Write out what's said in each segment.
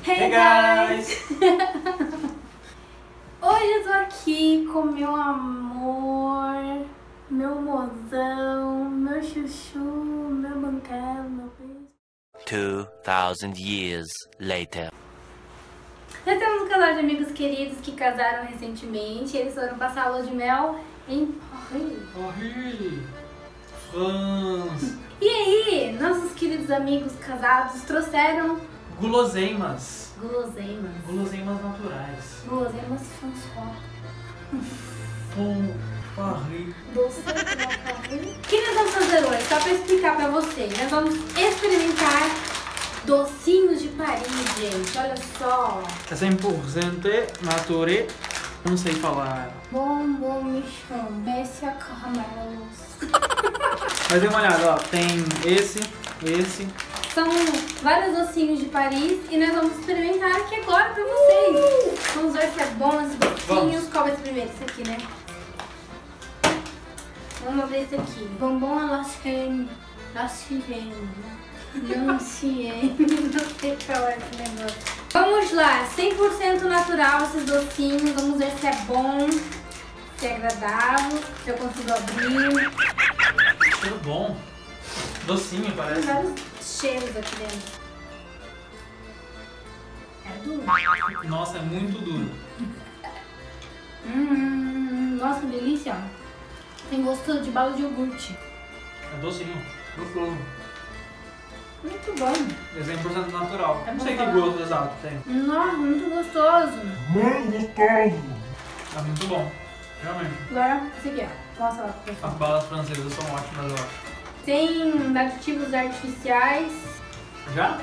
Hey guys! Hoje eu tô aqui com meu amor, meu mozão, meu chuchu, meu banquelo, meu beijo. 2000 years later. Nós temos um casal de amigos queridos que casaram recentemente. Eles foram passar a lua de mel em Paris! France! E aí, nossos queridos amigos casados trouxeram Guloseimas! guloseimas. Guloseimas naturais. Guloseimas François. Paris! Doce de Paris. O que nós vamos fazer hoje? Só pra explicar pra vocês. Nós vamos experimentar docinhos de Paris, gente. Olha só. É 100% naturé. Não sei falar. Bombom Michon, Bessia Caramelos. Mas dê uma olhada, ó. Tem esse. São vários docinhos de Paris e nós vamos experimentar aqui agora pra vocês. Vamos ver se é bom esses docinhos. Qual vai ser primeiro? Esse aqui, né? Vamos abrir esse aqui. Bombom à la crème. La sirene. Não sei qual é esse negócio. Vamos lá, 100% natural esses docinhos. Vamos ver se é bom, se é agradável, se eu consigo abrir. Cheiro bom. Docinho, Tem parece. vários cheiros aqui dentro. É duro. Nossa, é muito duro. Nossa, que delícia. Tem gosto de bala de iogurte. É docinho. Gostoso. Muito bom. É 100% natural. É Não sei bom que falar. gosto exato tem. Nossa, muito gostoso. É muito bom. Realmente. Agora, esse aqui, ó. Mostra lá pro pessoal. As balas francesas são ótimas, eu acho. Tem aditivos artificiais. Já?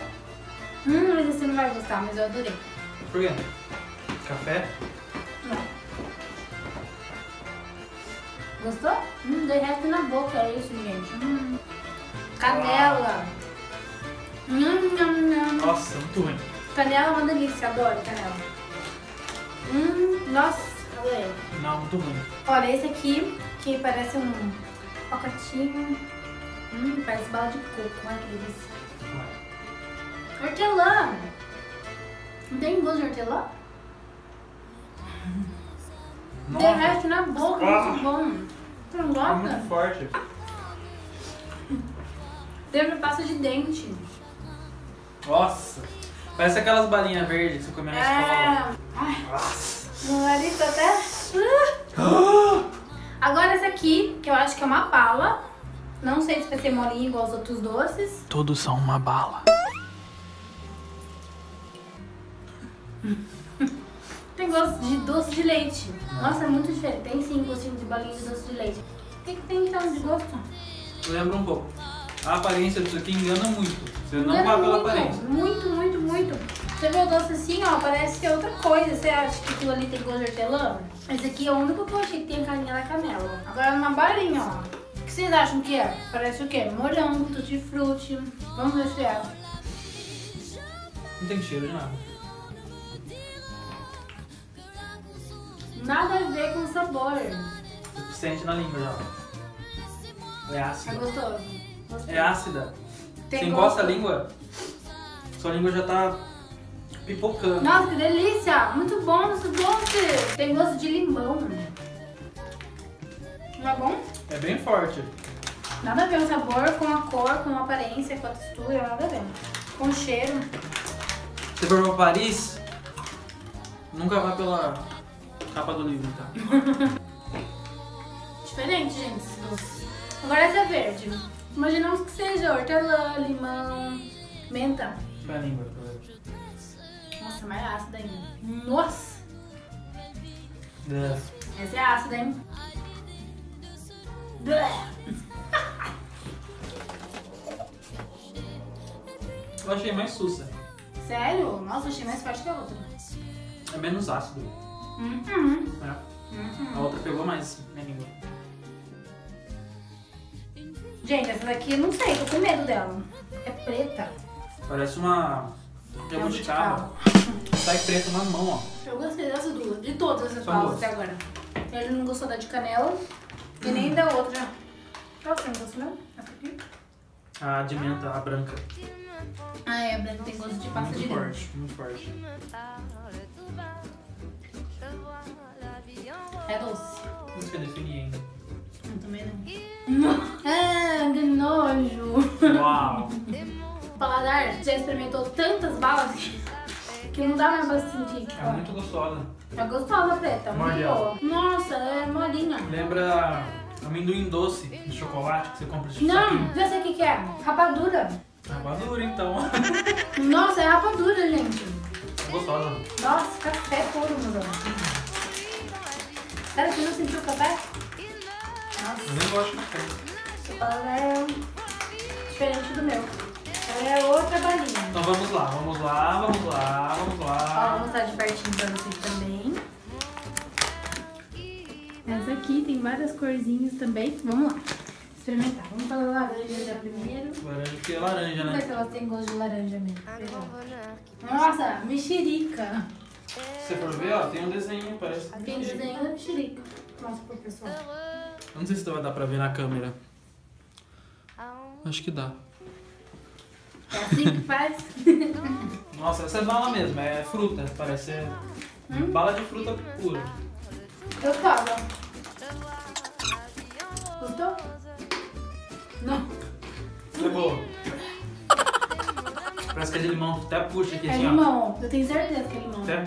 Mas você não vai gostar, mas eu adorei. Por quê? Café? Não. Gostou? Derrete na boca, é isso, gente. Canela. Nossa, muito ruim. Canela é uma delícia, adoro canela. Nossa, adorei. Não, muito ruim. Olha, esse aqui, que parece um pacotinho. Parece bala de coco, olha que delícia. Hortelã. Não tem gosto de hortelã? Nossa. Derrete na boca, muito bom. Você não É gosta? muito forte. Lembra pasta de dente. Nossa. Parece aquelas balinhas verdes que você comia na escola. Ai, Nossa. meu nariz tá até... Agora esse aqui, que eu acho que é uma bala. Não sei se vai ser molinho igual os outros doces. Todos são uma bala. Tem gosto de doce de leite. Nossa, é muito diferente. Tem sim gostinho de balinha de doce de leite. O que tem então de gosto? Lembra um pouco. A aparência disso aqui engana muito. Você não Lembra vai pela muito, aparência. Muito. Você vê o doce assim, ó, parece que é outra coisa. Você acha que aquilo ali tem gosto de hortelã? Esse aqui é o único que eu achei que tem carinha da canela. Agora uma balinha, ó. O que vocês acham que é? Parece o quê? Morango, tutti-frutti. Vamos ver se é. Não tem cheiro de nada. Nada a ver com o sabor. Você sente na língua já. É É ácida. gostoso. Gostei. É ácida. Tem Você encosta gosto. a língua, sua língua já tá pipocando. Nossa, que delícia! Muito bom esse doce! Tem gosto de limão. Não é bom? É bem forte. Nada a ver o sabor com a cor, com a aparência, com a textura, nada a ver. Com o cheiro. Se for pra Paris, nunca vá pela capa do livro, tá? Diferente, gente, esse doce. Agora esse é verde. Imaginamos que seja hortelã, limão, menta. Põe a língua pra ver. Nossa, mais ácida ainda. Nossa! É. Essa é ácida, hein? Eu achei mais sussa. Sério? Nossa, achei mais forte que a outra. É menos ácido. É. A outra pegou mais minha língua. Gente, essa daqui eu não sei, tô com medo dela. É preta. Parece uma jabuticaba. Sai preto na mão, ó. Eu gostei dessas duas, de todas essas Só balas duas. até agora. Ele não gostou da de canela e nem da outra. Qual você não gostou não? Essa aqui? A de menta, a branca. Ah, é, branco tem gosto de pasta de Muito dente. forte, muito forte. É doce. Não sei definir ainda. Eu também não. Ah, que nojo. Uau! O paladar já experimentou tantas balas que não dá mais pra sentir. É muito gostosa. É gostosa, preta. Muito Morde boa. Nossa, é molinha. Lembra amendoim doce de chocolate que você compra de Não, saquinho? já sei o que que é. Rapadura. Rapadura, então. Nossa, é rapadura, gente. Gostosa. Nossa, café puro, meu Deus. Sério, você não sentiu o café? Nossa, Eu nem gosto de café. esse paladar é diferente do meu. É outra balinha. Então vamos lá, vamos lá, vamos lá, vamos Ó, lá. vou mostrar de pertinho pra vocês também. Essa aqui tem várias corzinhas também. Vamos lá. Experimentar. Vamos falar laranja já primeiro. Laranja, porque é laranja, Vamos ver né? se elas têm gosto de laranja mesmo. Nossa, mexerica. Se você for ver, ó, tem um desenho, parece. Tem desenho da mexerica. Mostra pro pessoal. Eu não sei se vai dar pra ver na câmera. Acho que dá. É assim que faz? Nossa, essa é bala mesmo, é fruta. Parece ser bala de fruta pura. Eu tava. Gostou? Não. É boa. Parece que é de limão, até puxa aqui É assim, ó. limão. Eu tenho certeza que é limão. Até...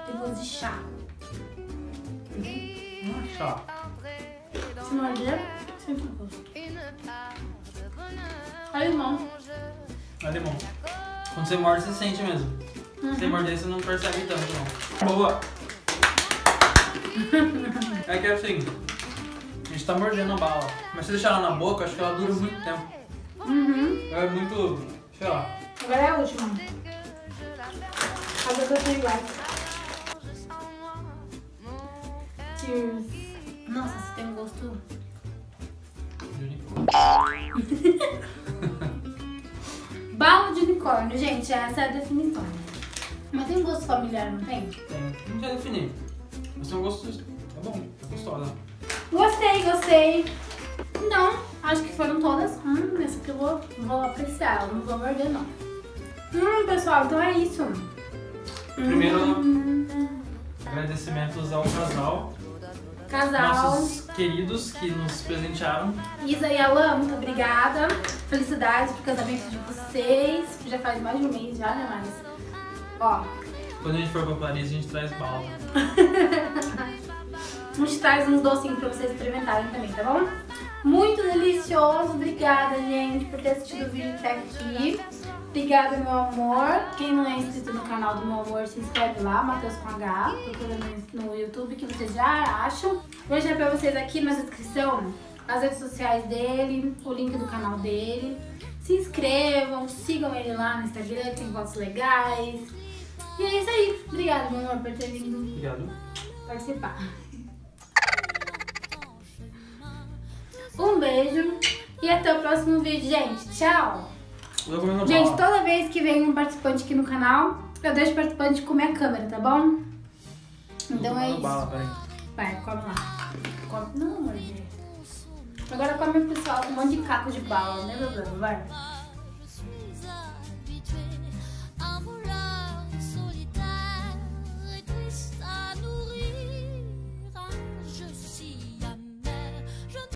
Tem gosto de chá. Ó. Se morder, sempre gosto. É limão. É limão. Quando você morde, você sente mesmo. Se você morder, você não percebe tanto, não. Boa! É que é assim, a gente tá mordendo a bala, mas se deixar ela na boca, acho que ela dura muito tempo. Uhum. É muito, sei lá. Agora é a última. Agora que eu tenho like. Cheers. Nossa, você tem um gosto. Bala de unicórnio, gente, essa é a definição. Mas tem um gosto familiar, não tem? Tem, não sei definir. Mas tem um gosto, é bom, é gostosa. Gostei. Então, acho que foram todas. Essa aqui eu vou apreciar, eu não vou morder não. Pessoal, então é isso. Primeiro, agradecimentos ao casal. Casal. Nossos queridos que nos presentearam. Isa e Alan, muito obrigada. Felicidades pro casamento de vocês. Já faz mais de um mês já, né, mas... Ó. Quando a gente for pra Paris, a gente traz bala. A gente traz uns docinhos pra vocês experimentarem também, tá bom? Muito delicioso. Obrigada, gente, por ter assistido o vídeo até aqui. Obrigada, meu amor. Quem não é inscrito no canal do meu amor, se inscreve lá, Matheus com H. Procura no YouTube que vocês já acham. Vou deixar pra vocês aqui na descrição as redes sociais dele, o link do canal dele. Se inscrevam, sigam ele lá no Instagram, tem fotos legais. E é isso aí. Obrigada, meu amor, por ter vindo Obrigado. participar. Um beijo e até o próximo vídeo, gente. Tchau! Gente, toda vez que vem um participante aqui no canal, eu deixo o participante comer a câmera, tá bom? Então é isso. Bala, peraí. Vai, come lá. Come. Não, amor. Agora come o pessoal com um monte de caco de bala, né, meu Deus? Vai.